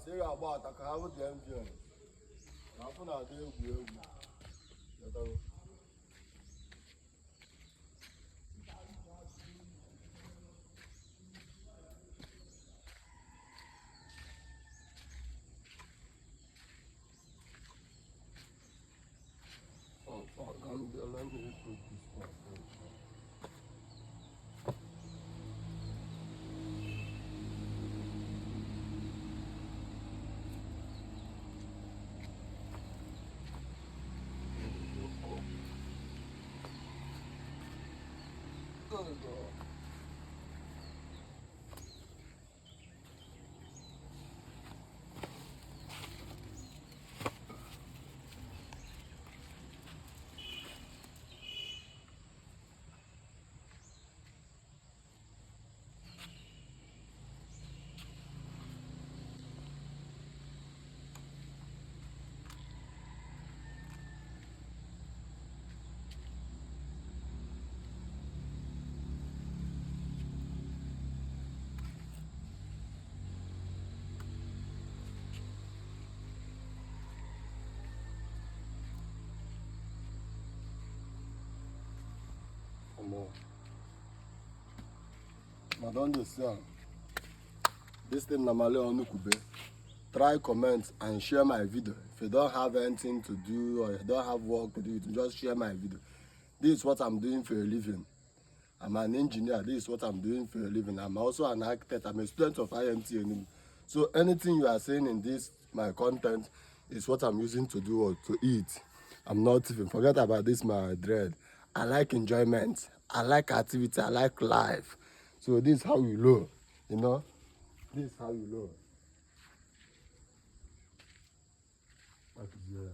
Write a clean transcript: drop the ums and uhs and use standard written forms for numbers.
say about I can have the MGM. Happen a day we let me put this one. I don't sell. This thing normally on Kube. Try comment and share my video. If you don't have anything to do or you don't have work to do, you can just share my video. This is what I'm doing for a living. I'm an engineer. This is what I'm doing for a living. I'm also an architect. I'm a student of IMT. So anything you are saying in this, my content, is what I'm using to do or to eat. I'm not even, forget about this, my dread. I like enjoyment. I like activity. I like life. So this is how you know, you know. This is how you know. That is, yeah.